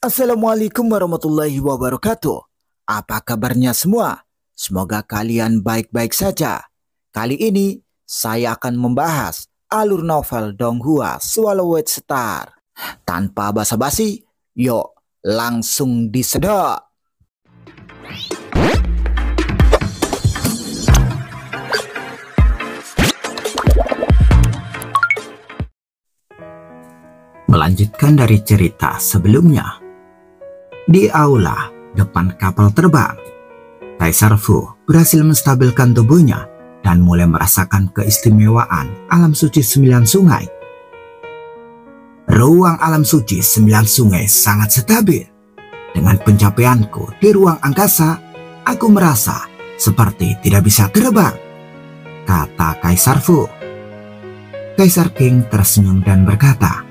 Assalamualaikum warahmatullahi wabarakatuh. Apa kabarnya semua? Semoga kalian baik-baik saja. Kali ini saya akan membahas alur novel Donghua Swallowed Star. Tanpa basa-basi, yuk langsung disedot. Melanjutkan dari cerita sebelumnya. Di aula depan kapal terbang, Kaisar Fu berhasil menstabilkan tubuhnya dan mulai merasakan keistimewaan alam suci 9 sungai. Ruang alam suci 9 sungai sangat stabil. Dengan pencapaianku di ruang angkasa, aku merasa seperti tidak bisa terbang, kata Kaisar Fu. Kaisar King tersenyum dan berkata,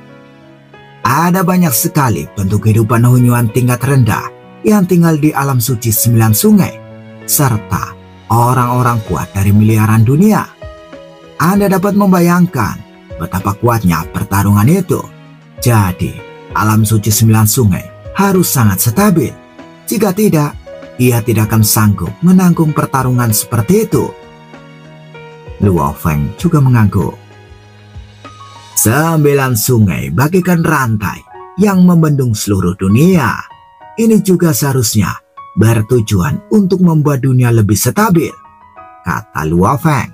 ada banyak sekali bentuk kehidupan hunyuan tingkat rendah yang tinggal di alam suci 9 sungai, serta orang-orang kuat dari miliaran dunia. Anda dapat membayangkan betapa kuatnya pertarungan itu. Jadi, alam suci 9 sungai harus sangat stabil. Jika tidak, ia tidak akan sanggup menanggung pertarungan seperti itu. Luo Feng juga mengangguk. 9 sungai bagaikan rantai yang membendung seluruh dunia. Ini juga seharusnya bertujuan untuk membuat dunia lebih stabil, kata Luo Feng.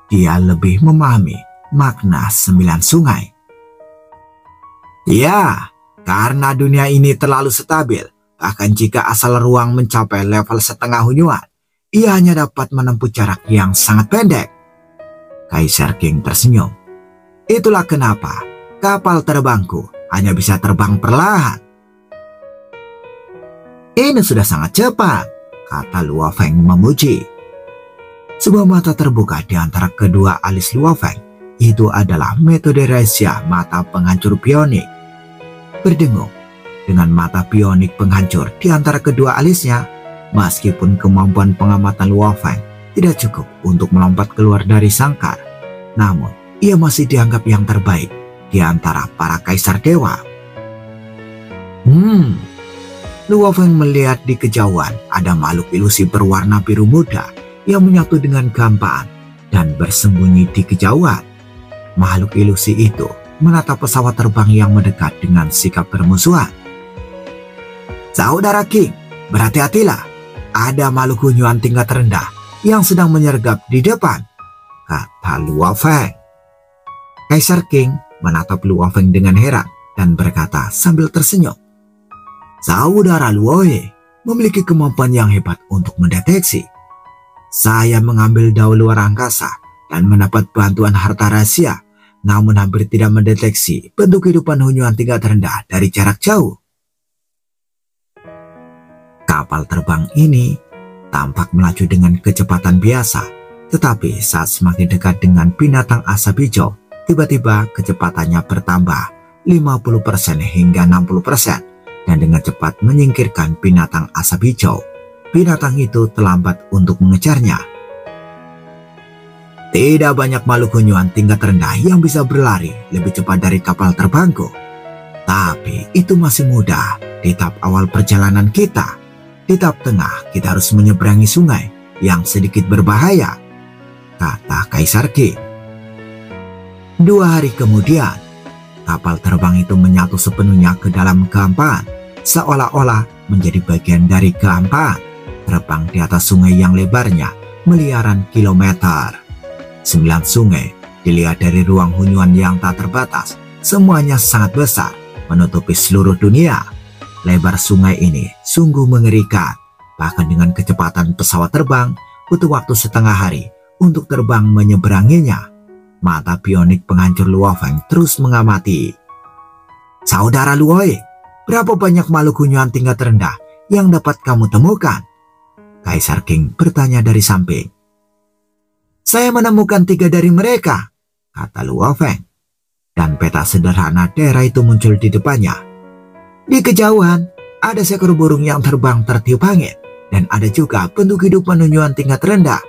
Dia lebih memahami makna 9 sungai. Ya, karena dunia ini terlalu stabil, bahkan jika asal ruang mencapai level setengah hunyuan, ia hanya dapat menempuh jarak yang sangat pendek. Kaisar King tersenyum. Itulah kenapa kapal terbangku hanya bisa terbang perlahan. Ini sudah sangat cepat, kata Luo Feng memuji. Sebuah mata terbuka di antara kedua alis Luo Feng. Itu adalah metode rahasia mata penghancur bionik. Berdengung dengan mata bionik penghancur di antara kedua alisnya, meskipun kemampuan pengamatan Luo Feng tidak cukup untuk melompat keluar dari sangkar, namun ia masih dianggap yang terbaik di antara para kaisar dewa. Luo Feng melihat di kejauhan ada makhluk ilusi berwarna biru muda yang menyatu dengan kehampaan dan bersembunyi di kejauhan. Makhluk ilusi itu menatap pesawat terbang yang mendekat dengan sikap bermusuhan. Saudara King, berhati-hatilah. Ada makhluk hunyuan tingkat rendah yang sedang menyergap di depan, kata Luo Feng. Kaisar King menatap Luo Feng dengan heran dan berkata sambil tersenyum, Saudara Luohe memiliki kemampuan yang hebat untuk mendeteksi. Saya mengambil daun luar angkasa dan mendapat bantuan harta rahasia, namun hampir tidak mendeteksi bentuk kehidupan hunyuan tingkat rendah dari jarak jauh. Kapal terbang ini tampak melaju dengan kecepatan biasa, tetapi saat semakin dekat dengan binatang asap hijau, tiba-tiba kecepatannya bertambah 50% hingga 60% dan dengan cepat menyingkirkan binatang asap hijau. Binatang itu terlambat untuk mengejarnya. Tidak banyak makhluk hunyuan tingkat rendah yang bisa berlari lebih cepat dari kapal terbangku. Tapi itu masih mudah di tahap awal perjalanan kita. Di tahap tengah kita harus menyeberangi sungai yang sedikit berbahaya, kata Kaisar King. 2 hari kemudian, kapal terbang itu menyatu sepenuhnya ke dalam kehampaan, seolah-olah menjadi bagian dari kehampaan, terbang di atas sungai yang lebarnya miliaran kilometer. 9 sungai dilihat dari ruang hunyuan yang tak terbatas, semuanya sangat besar, menutupi seluruh dunia. Lebar sungai ini sungguh mengerikan, bahkan dengan kecepatan pesawat terbang, butuh waktu setengah hari untuk terbang menyeberanginya. Mata bionik penghancur Luo Feng terus mengamati. Saudara Luohe, berapa banyak makhluk hunyuan tingkat rendah yang dapat kamu temukan? Kaisar King bertanya dari samping. Saya menemukan 3 dari mereka, kata Luo Feng. Dan peta sederhana daerah itu muncul di depannya. Di kejauhan, ada seekor burung yang terbang tertiup angin, dan ada juga bentuk kehidupan hunyuan tingkat rendah.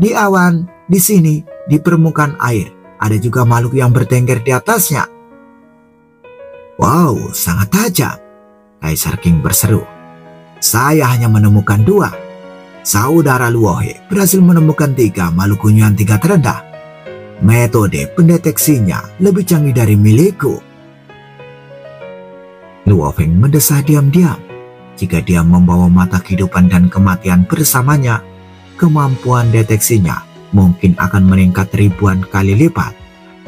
Di awan, di sini, di permukaan air, ada juga makhluk yang bertengger di atasnya. Wow, sangat tajam. Kaisar King berseru. Saya hanya menemukan 2. Saudara Luohe berhasil menemukan 3 makhluk hunyuan tingkat rendah. Metode pendeteksinya lebih canggih dari milikku. Luo Feng mendesah diam-diam. Jika dia membawa mata kehidupan dan kematian bersamanya, kemampuan deteksinya mungkin akan meningkat ribuan kali lipat.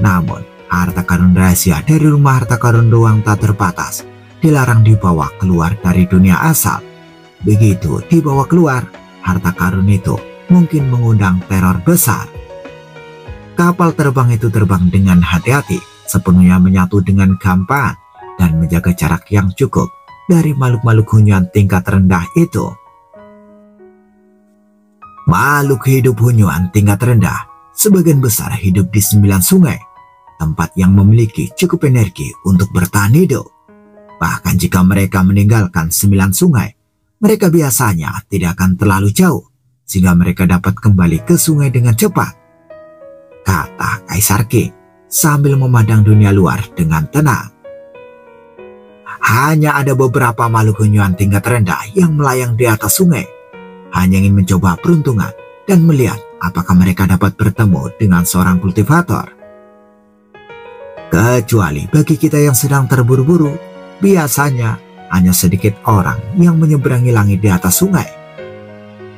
Namun, harta karun rahasia dari rumah harta karun ruang tak terbatas dilarang dibawa keluar dari dunia asal. Begitu dibawa keluar, harta karun itu mungkin mengundang teror besar. Kapal terbang itu terbang dengan hati-hati, sepenuhnya menyatu dengan gampang dan menjaga jarak yang cukup dari makhluk-makhluk hunyuan tingkat rendah itu. Makhluk hidup hunyuan tingkat rendah sebagian besar hidup di 9 sungai, tempat yang memiliki cukup energi untuk bertahan hidup. Bahkan jika mereka meninggalkan 9 sungai, mereka biasanya tidak akan terlalu jauh, sehingga mereka dapat kembali ke sungai dengan cepat, kata Kaisar King sambil memandang dunia luar dengan tenang. Hanya ada beberapa makhluk hunyuan tingkat rendah yang melayang di atas sungai, hanya ingin mencoba peruntungan dan melihat apakah mereka dapat bertemu dengan seorang kultivator. Kecuali bagi kita yang sedang terburu-buru, biasanya hanya sedikit orang yang menyeberangi langit di atas sungai.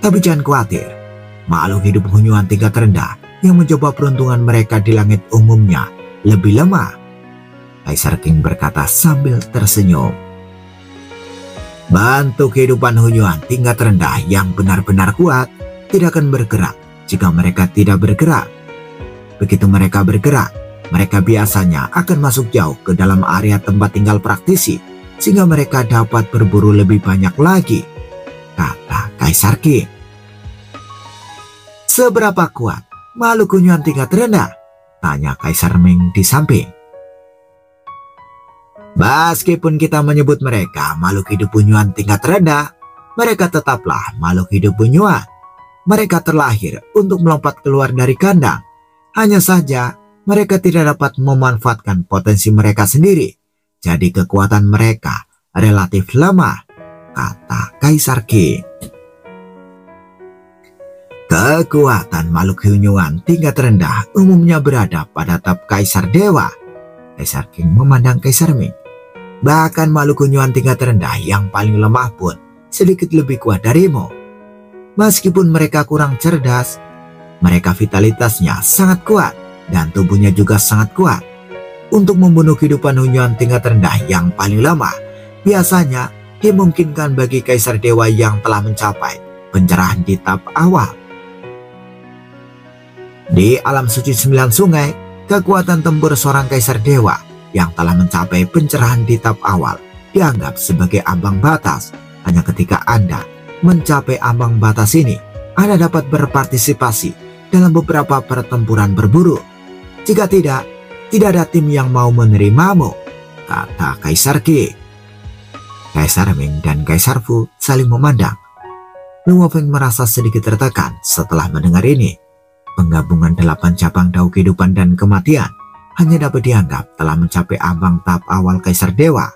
Tapi jangan khawatir, makhluk hidup hunyuan tingkat rendah yang mencoba peruntungan mereka di langit umumnya lebih lemah, Kaisar King berkata sambil tersenyum. Bentuk kehidupan hunyuan tingkat rendah yang benar-benar kuat tidak akan bergerak jika mereka tidak bergerak. Begitu mereka bergerak, mereka biasanya akan masuk jauh ke dalam area tempat tinggal praktisi, sehingga mereka dapat berburu lebih banyak lagi, kata Kaisar King. Seberapa kuat makhluk hunyuan tingkat rendah? Tanya Kaisar Ming di samping. Meskipun kita menyebut mereka makhluk hidup hunyuan tingkat rendah, mereka tetaplah makhluk hidup hunyuan. Mereka terlahir untuk melompat keluar dari kandang. Hanya saja mereka tidak dapat memanfaatkan potensi mereka sendiri. Jadi kekuatan mereka relatif lemah, kata Kaisar King. Kekuatan makhluk hunyuan tingkat rendah umumnya berada pada tahap Kaisar Dewa. Kaisar King memandang Kaisar Ming. Bahkan makhluk hunyuan tingkat rendah yang paling lemah pun sedikit lebih kuat darimu. Meskipun mereka kurang cerdas, mereka vitalitasnya sangat kuat dan tubuhnya juga sangat kuat. Untuk membunuh kehidupan hunyuan tingkat rendah yang paling lemah, biasanya dimungkinkan bagi Kaisar Dewa yang telah mencapai pencerahan di tahap awal. Di alam suci 9 sungai, kekuatan tempur seorang Kaisar Dewa yang telah mencapai pencerahan di tahap awal dianggap sebagai ambang batas. Hanya ketika Anda mencapai ambang batas ini, Anda dapat berpartisipasi dalam beberapa pertempuran berburu. Jika tidak ada tim yang mau menerimamu, kata Kaisar King. Kaisar Ming dan Kaisar Fu saling memandang. Luo Feng merasa sedikit tertekan setelah mendengar ini. Penggabungan 8 cabang dao kehidupan dan kematian hanya dapat dianggap telah mencapai ambang tahap awal Kaisar Dewa.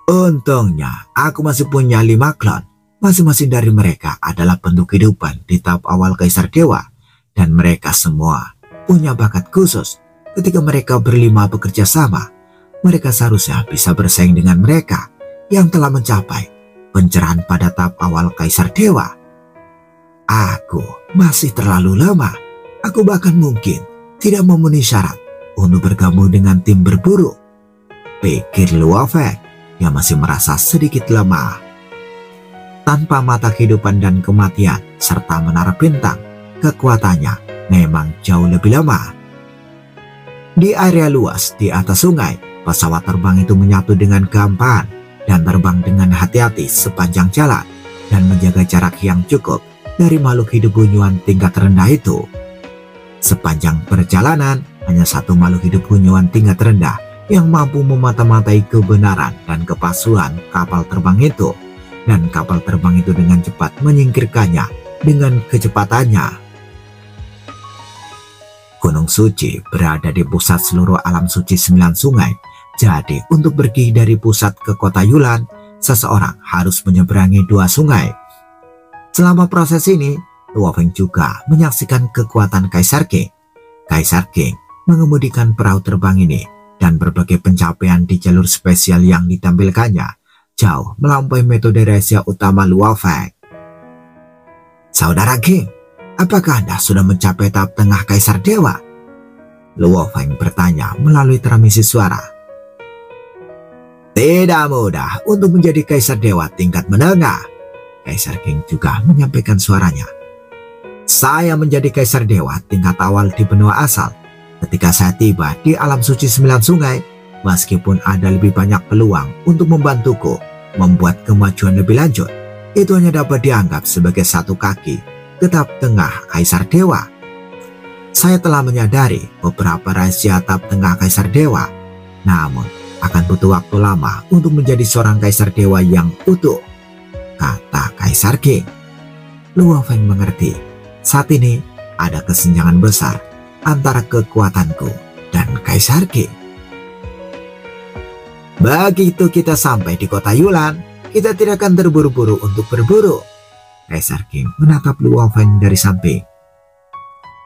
Untungnya aku masih punya 5 klon. Masing-masing dari mereka adalah bentuk kehidupan di tahap awal Kaisar Dewa, dan mereka semua punya bakat khusus. Ketika mereka berlima bekerja sama, mereka seharusnya bisa bersaing dengan mereka yang telah mencapai pencerahan pada tahap awal Kaisar Dewa. Aku masih terlalu lemah. Aku bahkan mungkin tidak memenuhi syarat untuk bergabung dengan tim berburu, pikir Luo Feng yang masih merasa sedikit lemah. Tanpa mata kehidupan dan kematian serta menara bintang, kekuatannya memang jauh lebih lemah. Di area luas di atas sungai, pesawat terbang itu menyatu dengan gampang dan terbang dengan hati-hati sepanjang jalan dan menjaga jarak yang cukup dari makhluk hidup hunyuan tingkat rendah itu. Sepanjang perjalanan, hanya satu makhluk hidup hunyuan tingkat rendah yang mampu memata-matai kebenaran dan kepalsuan kapal terbang itu, dan kapal terbang itu dengan cepat menyingkirkannya dengan kecepatannya. Gunung Suci berada di pusat seluruh alam suci 9 sungai Jadi untuk pergi dari pusat ke kota Yulan, seseorang harus menyeberangi 2 sungai. Selama proses ini, Luo Feng juga menyaksikan kekuatan Kaisar King. Kaisar King mengemudikan perahu terbang ini dan berbagai pencapaian di jalur spesial yang ditampilkannya jauh melampaui metode rahasia utama Luo Feng. Saudara King, apakah Anda sudah mencapai tahap tengah Kaisar Dewa? Luo Feng bertanya melalui transmisi suara. Tidak mudah untuk menjadi Kaisar Dewa tingkat menengah. Kaisar King juga menyampaikan suaranya. Saya menjadi Kaisar Dewa tingkat awal di benua asal. Ketika saya tiba di alam suci 9 sungai, meskipun ada lebih banyak peluang untuk membantuku membuat kemajuan lebih lanjut, itu hanya dapat dianggap sebagai satu kaki ke tahap tengah Kaisar Dewa. Saya telah menyadari beberapa rahasia tahap tengah Kaisar Dewa, namun akan butuh waktu lama untuk menjadi seorang Kaisar Dewa yang utuh, kata Kaisar King. Luo Feng mengerti, saat ini ada kesenjangan besar antara kekuatanku dan Kaisar King. Begitu kita sampai di kota Yulan, kita tidak akan terburu-buru untuk berburu. Kaisar King menatap Luo Feng dari samping.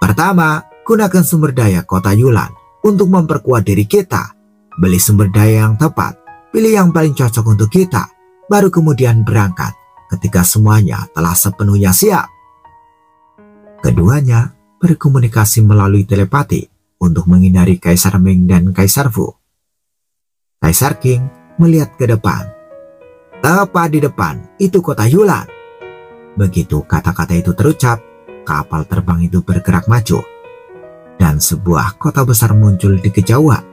Pertama, gunakan sumber daya kota Yulan untuk memperkuat diri kita. Beli sumber daya yang tepat, pilih yang paling cocok untuk kita, baru kemudian berangkat ketika semuanya telah sepenuhnya siap. Keduanya berkomunikasi melalui telepati untuk menghindari Kaisar Ming dan Kaisar Fu. Kaisar King melihat ke depan. Tepat di depan itu kota Yulan. Begitu kata-kata itu terucap, kapal terbang itu bergerak maju, dan sebuah kota besar muncul di kejauhan.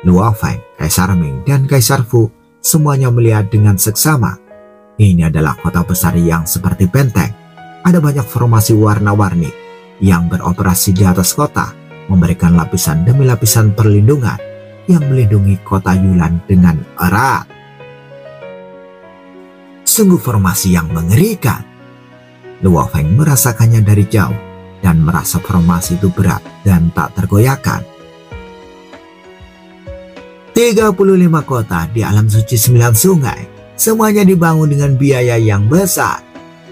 Luo Feng, Kaisar Ming, dan Kaisar Fu semuanya melihat dengan seksama. Ini adalah kota besar yang seperti benteng. Ada banyak formasi warna-warni yang beroperasi di atas kota, memberikan lapisan demi lapisan perlindungan yang melindungi kota Yulan dengan erat. Sungguh formasi yang mengerikan. Luo Feng merasakannya dari jauh dan merasa formasi itu berat dan tak tergoyahkan. 35 kota di alam suci 9 sungai, semuanya dibangun dengan biaya yang besar.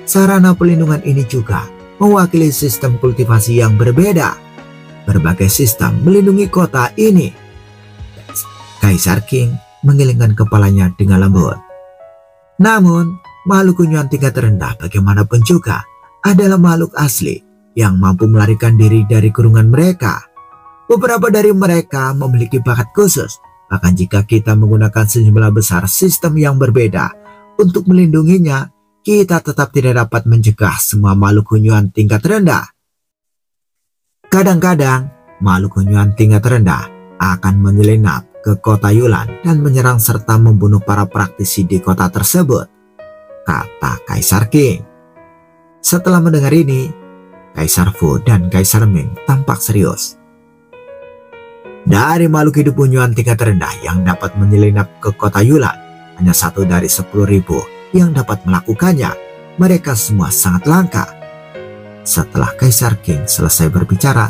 Sarana pelindungan ini juga mewakili sistem kultivasi yang berbeda. Berbagai sistem melindungi kota ini. Kaisar King menggelengkan kepalanya dengan lembut. Namun, makhluk kunyuan tingkat rendah bagaimanapun juga adalah makhluk asli yang mampu melarikan diri dari kurungan mereka. Beberapa dari mereka memiliki bakat khusus. Bahkan jika kita menggunakan sejumlah besar sistem yang berbeda untuk melindunginya, kita tetap tidak dapat mencegah semua makhluk kunyuan tingkat rendah. Kadang-kadang, makhluk kunyuan tingkat rendah akan menyelinap ke kota Yulan dan menyerang serta membunuh para praktisi di kota tersebut, kata Kaisar King. Setelah mendengar ini, Kaisar Fu dan Kaisar Ming tampak serius. Dari makhluk hidup kunyuan tingkat rendah yang dapat menyelinap ke kota Yulan, hanya 1 dari 10.000 yang dapat melakukannya. Mereka semua sangat langka. Setelah Kaisar King selesai berbicara,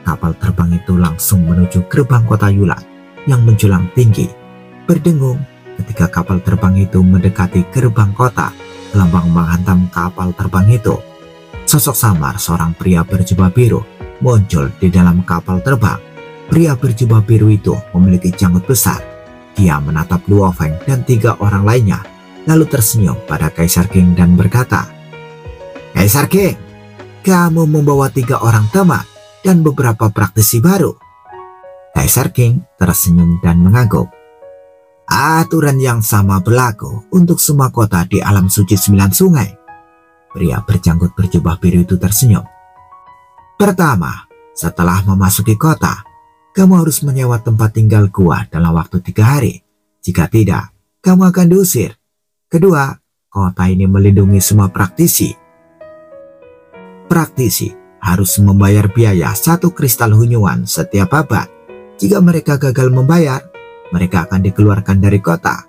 kapal terbang itu langsung menuju gerbang kota Yulan yang menjulang tinggi. Berdengung ketika kapal terbang itu mendekati gerbang kota, gelombang menghantam kapal terbang itu. Sosok samar seorang pria berjubah biru muncul di dalam kapal terbang. Pria berjubah biru itu memiliki janggut besar. Dia menatap Luo Feng dan 3 orang lainnya, lalu tersenyum pada Kaisar King dan berkata, Kaisar King, kamu membawa 3 orang teman dan beberapa praktisi baru. Kaisar King tersenyum dan mengangguk. Aturan yang sama berlaku untuk semua kota di alam suci 9 sungai. Pria berjanggut berjubah biru itu tersenyum. Pertama, setelah memasuki kota, kamu harus menyewa tempat tinggal gua dalam waktu 3 hari. Jika tidak, kamu akan diusir. Kedua, kota ini melindungi semua praktisi. Praktisi harus membayar biaya 1 kristal hunyuan setiap abad. Jika mereka gagal membayar, mereka akan dikeluarkan dari kota.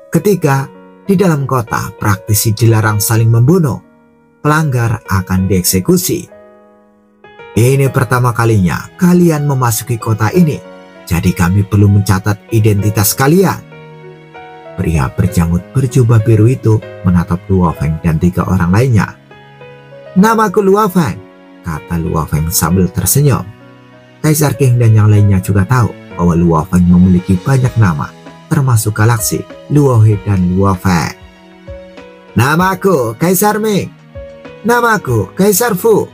Ketiga, di dalam kota, praktisi dilarang saling membunuh. Pelanggar akan dieksekusi. Ini pertama kalinya kalian memasuki kota ini, jadi kami perlu mencatat identitas kalian. Pria berjanggut berjubah biru itu menatap Luo Feng dan 3 orang lainnya. Namaku Luo Feng, kata Luo Feng sambil tersenyum. Kaisar King dan yang lainnya juga tahu bahwa Luo Feng memiliki banyak nama, termasuk galaksi, Luo He dan Luo Feng. Namaku Kaisar Ming. Namaku Kaisar Fu.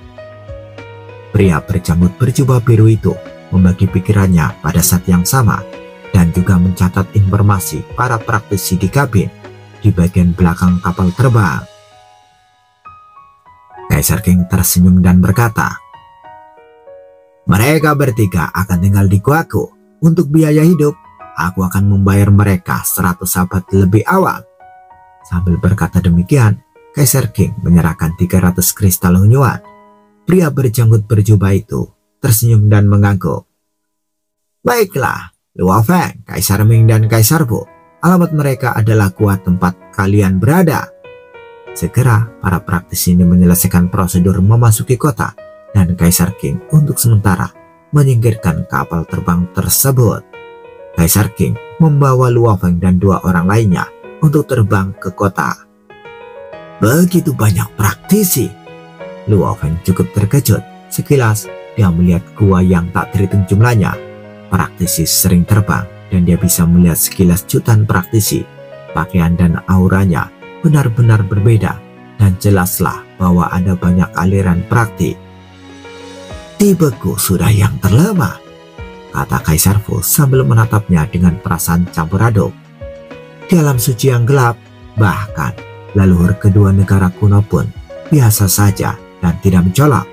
Pria berjanggut berjubah biru itu membagi pikirannya pada saat yang sama dan juga mencatat informasi para praktisi di kabin di bagian belakang kapal terbang. Kaisar King tersenyum dan berkata, mereka bertiga akan tinggal di guaku. Untuk biaya hidup, aku akan membayar mereka 100 abad lebih awal. Sambil berkata demikian, Kaisar King menyerahkan 300 kristal hunyuan. Pria berjanggut berjubah itu tersenyum dan mengangguk. Baiklah, Luo Feng, Kaisar Ming dan Kaisar Fu, alamat mereka adalah gua tempat kalian berada. Segera para praktisi ini menyelesaikan prosedur memasuki kota dan Kaisar King untuk sementara menyingkirkan kapal terbang tersebut. Kaisar King membawa Luo Feng dan 2 orang lainnya untuk terbang ke kota. Begitu banyak praktisi. Luo Feng cukup terkejut. Sekilas dia melihat gua yang tak terhitung jumlahnya. Praktisi sering terbang dan dia bisa melihat sekilas jutaan praktisi. Pakaian dan auranya benar-benar berbeda dan jelaslah bahwa ada banyak aliran praktik. Tipeku sudah yang terlemah, kata Kaisar Fu sambil menatapnya dengan perasaan campur aduk. Di alam suci yang gelap, bahkan leluhur kedua negara kuno pun biasa saja dan tidak mencolok.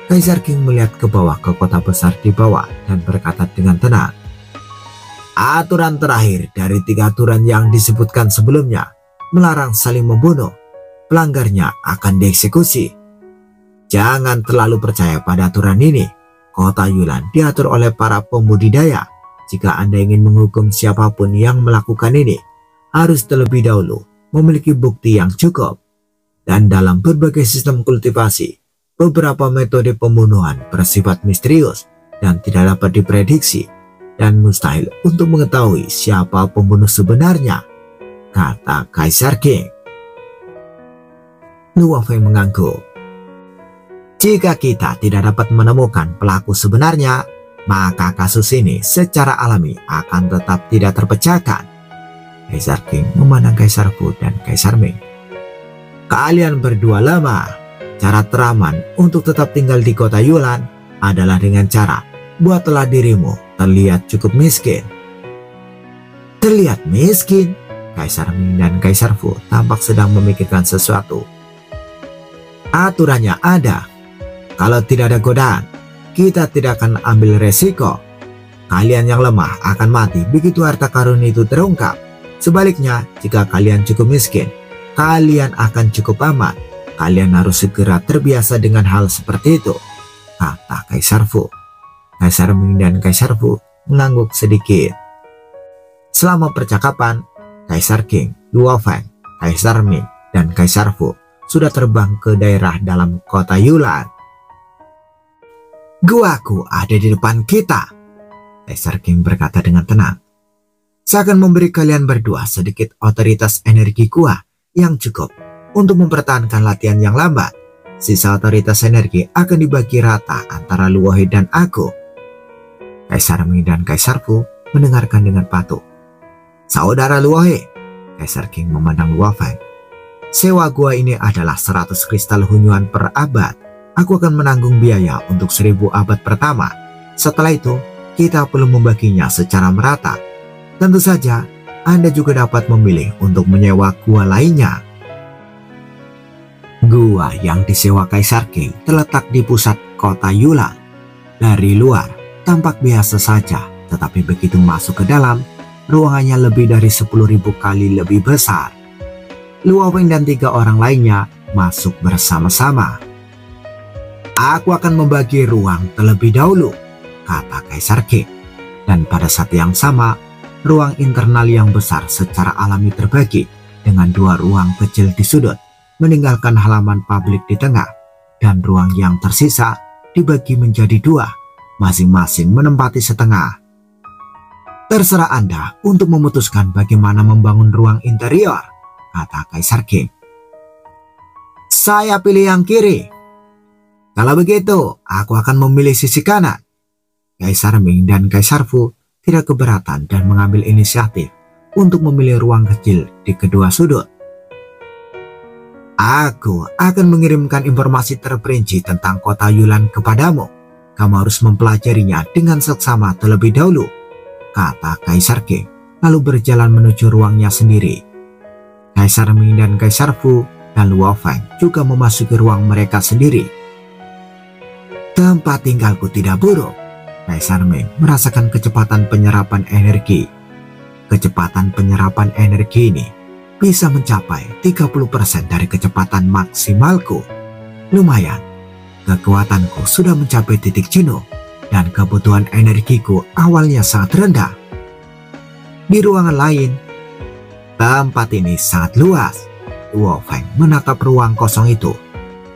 Kaisar King melihat ke bawah ke kota besar di bawah dan berkata dengan tenang, aturan terakhir dari 3 aturan yang disebutkan sebelumnya melarang saling membunuh. Pelanggarnya akan dieksekusi. Jangan terlalu percaya pada aturan ini. Kota Yulan diatur oleh para pembudidaya. Jika Anda ingin menghukum siapapun yang melakukan ini, harus terlebih dahulu memiliki bukti yang cukup. Dan dalam berbagai sistem kultivasi, beberapa metode pembunuhan bersifat misterius dan tidak dapat diprediksi dan mustahil untuk mengetahui siapa pembunuh sebenarnya, kata Kaisar King. Luo Feng mengangguk. Jika kita tidak dapat menemukan pelaku sebenarnya, maka kasus ini secara alami akan tetap tidak terpecahkan. Kaisar King memandang Kaisar Fu dan Kaisar Ming. Kalian berdua lemah. Cara teraman untuk tetap tinggal di kota Yulan adalah dengan cara buatlah dirimu terlihat cukup miskin. Terlihat miskin? Kaisar Ming dan Kaisar Fu tampak sedang memikirkan sesuatu. Aturannya ada. Kalau tidak ada godaan, kita tidak akan ambil resiko. Kalian yang lemah akan mati begitu harta karun itu terungkap. Sebaliknya, jika kalian cukup miskin, kalian akan cukup aman. Kalian harus segera terbiasa dengan hal seperti itu, kata Kaisar Fu. Kaisar Ming dan Kaisar Fu mengangguk sedikit. Selama percakapan, Kaisar King, Luo Feng, Kaisar Ming, dan Kaisar Fu sudah terbang ke daerah dalam kota Yulan. Guaku ada di depan kita, Kaisar King berkata dengan tenang. Saya akan memberi kalian berdua sedikit otoritas energi gua yang cukup untuk mempertahankan latihan yang lambat. Sisa otoritas energi akan dibagi rata antara Luo He dan aku. Kaisar Ming dan Kaisar Fu mendengarkan dengan patuh. Saudara Luo He, Kaisar King memandang Luo Feng. Sewa gua ini adalah 100 kristal hunyuan per abad. Aku akan menanggung biaya untuk 1000 abad pertama. Setelah itu, kita perlu membaginya secara merata. Tentu saja, Anda juga dapat memilih untuk menyewa gua lainnya. Gua yang disewa Kaisar King terletak di pusat kota Yulan. Dari luar, tampak biasa saja, tetapi begitu masuk ke dalam, ruangannya lebih dari 10.000 kali lebih besar. Luo Feng dan 3 orang lainnya masuk bersama-sama. Aku akan membagi ruang terlebih dahulu, kata Kaisar King. Dan pada saat yang sama, ruang internal yang besar secara alami terbagi dengan 2 ruang kecil di sudut, meninggalkan halaman publik di tengah, dan ruang yang tersisa dibagi menjadi 2, masing-masing menempati setengah. Terserah Anda untuk memutuskan bagaimana membangun ruang interior, kata Kaisar King. Saya pilih yang kiri. Kalau begitu, aku akan memilih sisi kanan. Kaisar Ming dan Kaisar Fu tidak keberatan dan mengambil inisiatif untuk memilih ruang kecil di kedua sudut. Aku akan mengirimkan informasi terperinci tentang kota Yulan kepadamu. Kamu harus mempelajarinya dengan seksama terlebih dahulu, kata Kaisar King, lalu berjalan menuju ruangnya sendiri. Kaisar Ming dan Kaisar Fu dan Luo Feng juga memasuki ruang mereka sendiri. Tempat tinggalku tidak buruk. Kaisar Ming merasakan kecepatan penyerapan energi. Kecepatan penyerapan energi ini bisa mencapai 30% dari kecepatan maksimalku. Lumayan, kekuatanku sudah mencapai titik jenuh dan kebutuhan energiku awalnya sangat rendah. Di ruangan lain, tempat ini sangat luas. Luo Feng menatap ruang kosong itu.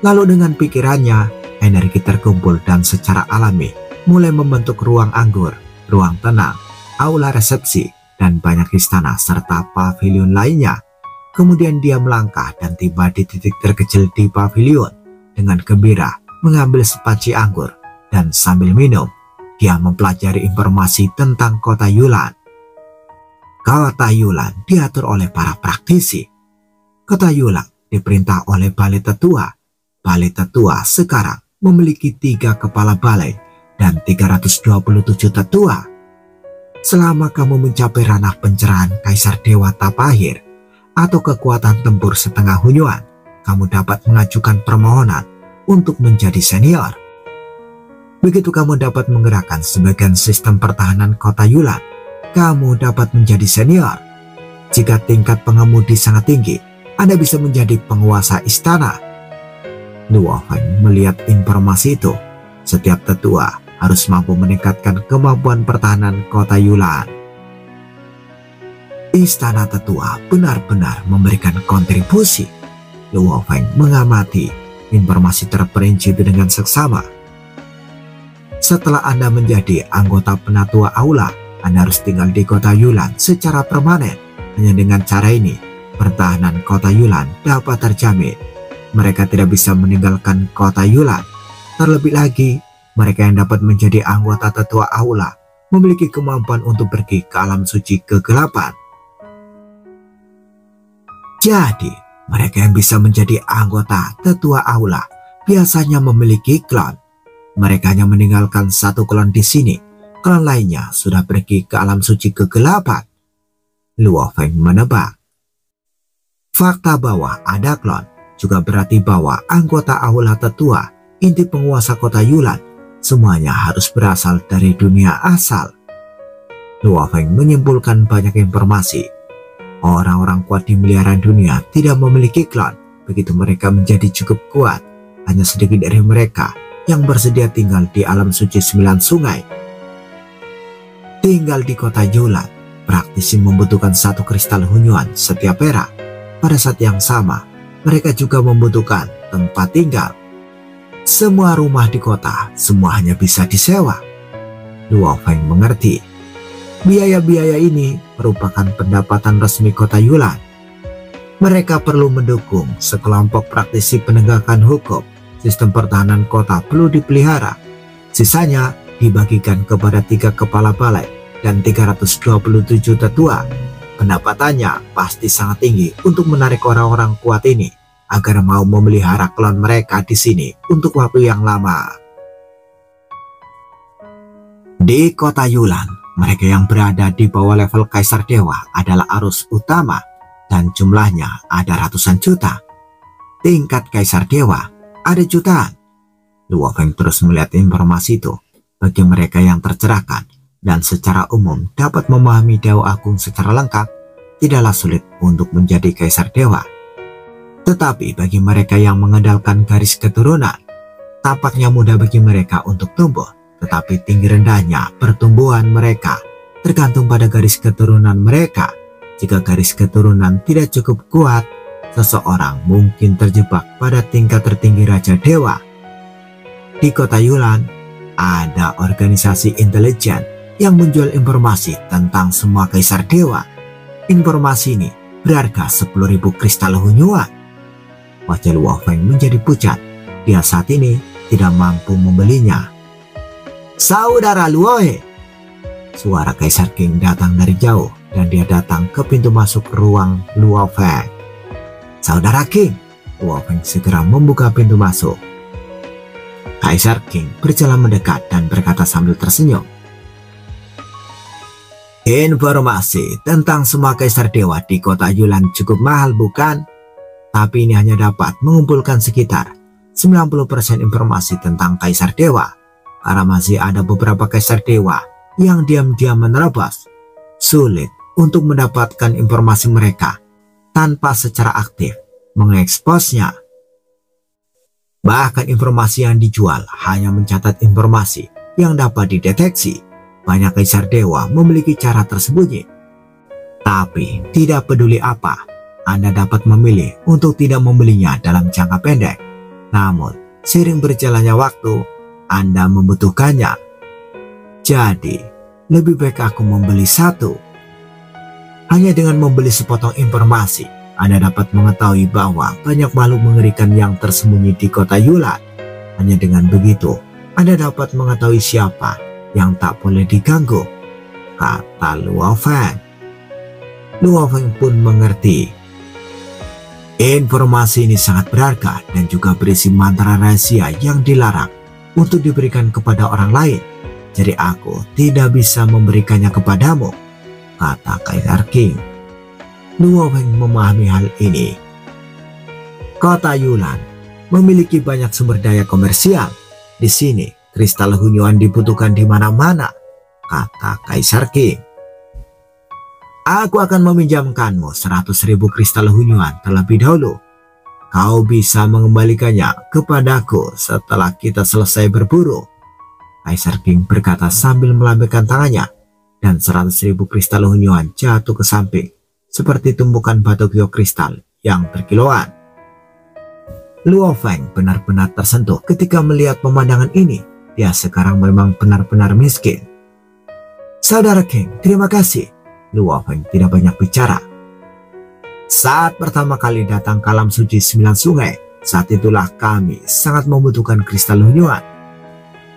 Lalu dengan pikirannya, energi terkumpul dan secara alami mulai membentuk ruang anggur, ruang tenang, aula resepsi, dan banyak istana serta pavilion lainnya. Kemudian dia melangkah dan tiba di titik terkecil di pavilion. Dengan gembira mengambil sepaci anggur dan sambil minum, dia mempelajari informasi tentang kota Yulan. Kota Yulan diatur oleh para praktisi. Kota Yulan diperintah oleh Balai Tetua. Balai Tetua sekarang memiliki 3 kepala balai dan 327 tetua. Selama kamu mencapai ranah pencerahan Kaisar Dewa Tapahir atau kekuatan tempur setengah hunyuan, kamu dapat mengajukan permohonan untuk menjadi senior. Begitu kamu dapat menggerakkan sebagian sistem pertahanan kota Yulan, kamu dapat menjadi senior. Jika tingkat pengemudi sangat tinggi, Anda bisa menjadi penguasa istana. Luo Feng melihat informasi itu. Setiap tetua harus mampu meningkatkan kemampuan pertahanan kota Yulan. Istana tetua benar-benar memberikan kontribusi. Luo Feng mengamati informasi terperinci itu dengan seksama. Setelah Anda menjadi anggota penatua aula, Anda harus tinggal di kota Yulan secara permanen. Hanya dengan cara ini, pertahanan kota Yulan dapat terjamin. Mereka tidak bisa meninggalkan kota Yulan. Terlebih lagi, mereka yang dapat menjadi anggota tetua aula memiliki kemampuan untuk pergi ke alam suci kegelapan. Jadi, mereka yang bisa menjadi anggota tetua aula biasanya memiliki klan. Mereka hanya meninggalkan satu klan di sini, klan lainnya sudah pergi ke alam suci kegelapan. Luo Feng menebak. Fakta bahwa ada klan juga berarti bahwa anggota aula tetua, inti penguasa kota Yulan, semuanya harus berasal dari dunia asal. Luo Feng menyimpulkan banyak informasi. Orang-orang kuat di miliaran dunia tidak memiliki klan. Begitu mereka menjadi cukup kuat, hanya sedikit dari mereka yang bersedia tinggal di alam suci 9 sungai. Tinggal di kota Yulan, praktisi membutuhkan 1 kristal hunyuan setiap era. Pada saat yang sama, mereka juga membutuhkan tempat tinggal. Semua rumah di kota, semua hanya bisa disewa. Luo Feng mengerti. Biaya-biaya ini merupakan pendapatan resmi kota Yulan. Mereka perlu mendukung sekelompok praktisi penegakan hukum. Sistem pertahanan kota perlu dipelihara. Sisanya dibagikan kepada 3 kepala balai dan 327 tetua. Pendapatannya pasti sangat tinggi untuk menarik orang-orang kuat ini agar mau memelihara klan mereka di sini untuk waktu yang lama. Di kota Yulan, mereka yang berada di bawah level Kaisar Dewa adalah arus utama dan jumlahnya ada ratusan juta. Tingkat Kaisar Dewa ada jutaan. Luo Feng terus melihat informasi itu. Bagi mereka yang tercerahkan dan secara umum dapat memahami Dao Agung secara lengkap, tidaklah sulit untuk menjadi Kaisar Dewa. Tetapi bagi mereka yang mengandalkan garis keturunan, tampaknya mudah bagi mereka untuk tumbuh. Tetapi tinggi rendahnya pertumbuhan mereka tergantung pada garis keturunan mereka. Jika garis keturunan tidak cukup kuat, seseorang mungkin terjebak pada tingkat tertinggi Raja Dewa. Di kota Yulan, ada organisasi intelijen yang menjual informasi tentang semua kaisar dewa. Informasi ini berharga 10.000 kristal Hunyuan. Wajah Luo Feng menjadi pucat. Dia saat ini tidak mampu membelinya. Saudara Luohe! Suara Kaisar King datang dari jauh dan dia datang ke pintu masuk ruang Luo Feng. Saudara King! Luo Feng segera membuka pintu masuk. Kaisar King berjalan mendekat dan berkata sambil tersenyum. Informasi tentang semua kaisar dewa di kota Yulan cukup mahal bukan? Tapi ini hanya dapat mengumpulkan sekitar 90% informasi tentang kaisar dewa. Karena masih ada beberapa kaisar dewa yang diam-diam menerobos. Sulit untuk mendapatkan informasi mereka tanpa secara aktif mengeksposnya. Bahkan informasi yang dijual hanya mencatat informasi yang dapat dideteksi. Banyak kaisar dewa memiliki cara tersembunyi. Tapi tidak peduli apa, Anda dapat memilih untuk tidak membelinya dalam jangka pendek. Namun, seiring berjalannya waktu, Anda membutuhkannya. Jadi, lebih baik aku membeli satu. Hanya dengan membeli sepotong informasi, Anda dapat mengetahui bahwa banyak makhluk mengerikan yang tersembunyi di kota Yulan. Hanya dengan begitu, Anda dapat mengetahui siapa yang tak boleh diganggu, kata Luo Feng. Luo Feng pun mengerti. Informasi ini sangat berharga dan juga berisi mantra rahasia yang dilarang untuk diberikan kepada orang lain. Jadi aku tidak bisa memberikannya kepadamu, kata Kaisar King. Luo Feng memahami hal ini. Kota Yulan memiliki banyak sumber daya komersial. Di sini, kristal Hunyuan dibutuhkan di mana-mana, kata Kaisar King. Aku akan meminjamkanmu 100.000 kristal Hunyuan terlebih dahulu. Kau bisa mengembalikannya kepadaku setelah kita selesai berburu. Kaisar King berkata sambil melambaikan tangannya, dan 100.000 kristal Hunyuan jatuh ke samping seperti tumpukan batu gio kristal yang berkilauan. Luo Feng benar-benar tersentuh ketika melihat pemandangan ini. Dia sekarang memang benar-benar miskin. Saudara King, terima kasih. Luo Feng tidak banyak bicara. Saat pertama kali datang ke alam suci 9 sungai, saat itulah kami sangat membutuhkan kristal Hunyuan.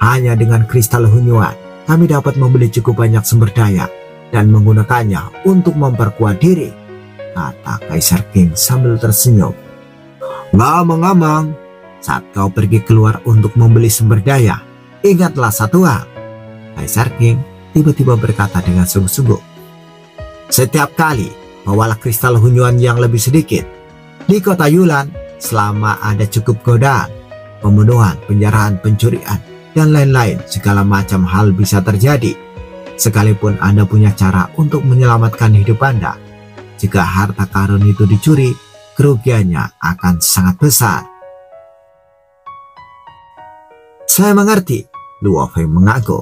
Hanya dengan kristal Hunyuan, kami dapat membeli cukup banyak sumber daya dan menggunakannya untuk memperkuat diri, kata Kaisar King sambil tersenyum. Ngomong-ngomong, saat kau pergi keluar untuk membeli sumber daya, ingatlah satu hal. Kaisar King tiba-tiba berkata dengan sungguh-sungguh. Setiap kali bawalah kristal Hunyuan yang lebih sedikit. Di kota Yulan, selama ada cukup godaan, pembunuhan, penjarahan, pencurian, dan lain-lain, segala macam hal bisa terjadi. Sekalipun Anda punya cara untuk menyelamatkan hidup Anda, jika harta karun itu dicuri, kerugiannya akan sangat besar. Saya mengerti, Luo Feng mengaku.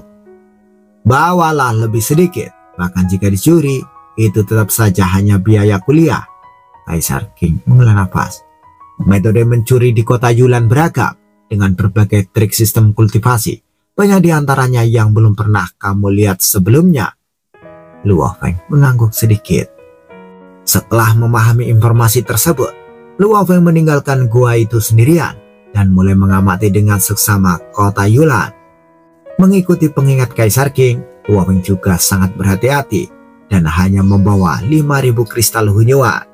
Bawalah lebih sedikit, bahkan jika dicuri, itu tetap saja hanya biaya kuliah. Kaisar King menghela nafas. Metode mencuri di kota Yulan beragam dengan berbagai trik sistem kultivasi. Banyak di antaranya yang belum pernah kamu lihat sebelumnya. Luo Feng mengangguk sedikit. Setelah memahami informasi tersebut, Luo Feng meninggalkan gua itu sendirian dan mulai mengamati dengan seksama kota Yulan. Mengikuti pengingat Kaisar King, Luo Feng juga sangat berhati-hati dan hanya membawa 5.000 kristal Hunyuan.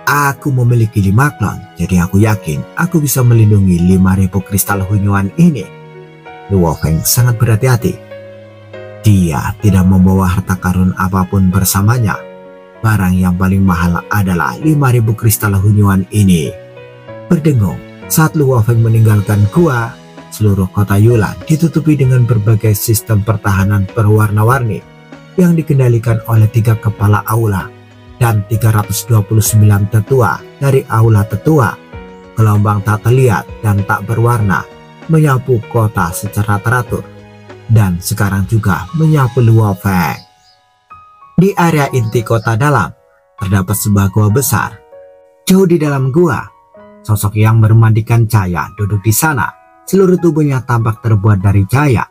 Aku memiliki 5 klon, jadi aku yakin aku bisa melindungi 5.000 kristal Hunyuan ini. Luo Feng sangat berhati-hati. Dia tidak membawa harta karun apapun bersamanya. Barang yang paling mahal adalah 5.000 kristal Hunyuan ini. Berdengung, saat Luo Feng meninggalkan gua, seluruh kota Yulan ditutupi dengan berbagai sistem pertahanan berwarna-warni yang dikendalikan oleh 3 kepala aula dan 329 tetua dari aula tetua. Gelombang tak terlihat dan tak berwarna menyapu kota secara teratur, dan sekarang juga menyapu Luo Feng. Di area inti kota dalam, terdapat sebuah gua besar. Jauh di dalam gua, sosok yang bermandikan cahaya duduk di sana. Seluruh tubuhnya tampak terbuat dari cahaya,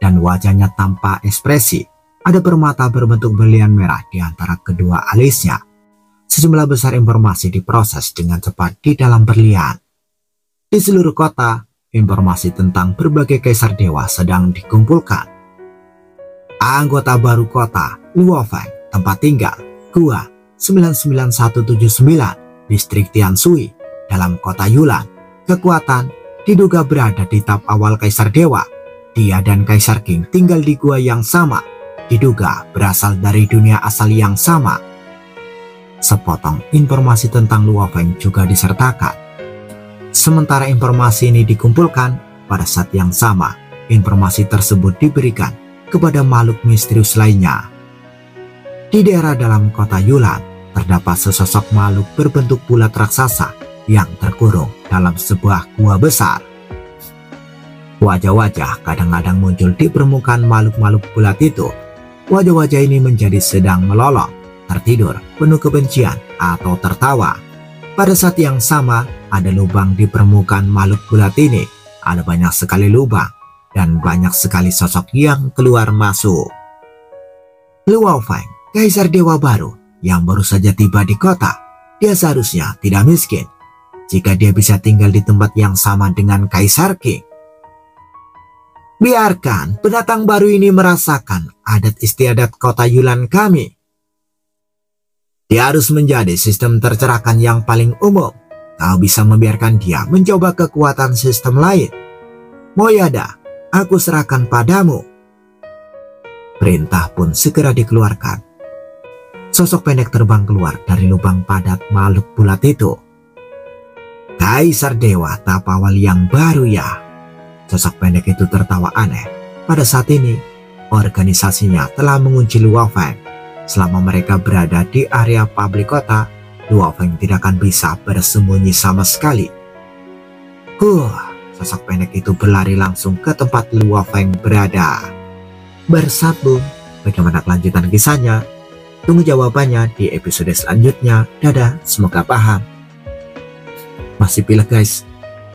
dan wajahnya tanpa ekspresi. Ada permata berbentuk berlian merah di antara kedua alisnya. Sejumlah besar informasi diproses dengan cepat di dalam berlian. Di seluruh kota, informasi tentang berbagai kaisar dewa sedang dikumpulkan. Anggota baru kota Luofeng, tempat tinggal Gua 99179, distrik Tianshui, dalam kota Yulan. Kekuatan diduga berada di tahap awal kaisar dewa. Dia dan Kaisar King tinggal di gua yang sama, diduga berasal dari dunia asal yang sama. Sepotong informasi tentang Luofeng juga disertakan. Sementara informasi ini dikumpulkan, pada saat yang sama, informasi tersebut diberikan kepada makhluk misterius lainnya. Di daerah dalam kota Yulan, terdapat sesosok makhluk berbentuk bulat raksasa yang terkurung dalam sebuah gua besar. Wajah-wajah kadang-kadang muncul di permukaan makhluk-makhluk bulat itu. Wajah-wajah ini menjadi sedang melolong, tertidur, penuh kebencian, atau tertawa. Pada saat yang sama, ada lubang di permukaan makhluk bulat ini. Ada banyak sekali lubang, dan banyak sekali sosok yang keluar masuk. Luofeng, kaisar dewa baru, yang baru saja tiba di kota. Dia seharusnya tidak miskin, jika dia bisa tinggal di tempat yang sama dengan Kaisar King. Biarkan pendatang baru ini merasakan adat istiadat kota Yulan kami. Dia harus menjadi sistem tercerahkan yang paling umum. Kau bisa membiarkan dia mencoba kekuatan sistem lain. Moyada, aku serahkan padamu. Perintah pun segera dikeluarkan. Sosok pendek terbang keluar dari lubang padat makhluk bulat itu. Kaisar dewa tahap awal yang baru ya. Sosok pendek itu tertawa aneh. Pada saat ini, organisasinya telah mengunci Luofeng. Selama mereka berada di area publik kota, Luofeng tidak akan bisa bersembunyi sama sekali. Sosok pendek itu berlari langsung ke tempat Luofeng berada. Bersambung, bagaimana kelanjutan kisahnya? Tunggu jawabannya di episode selanjutnya. Dadah, semoga paham. Masih pilih guys.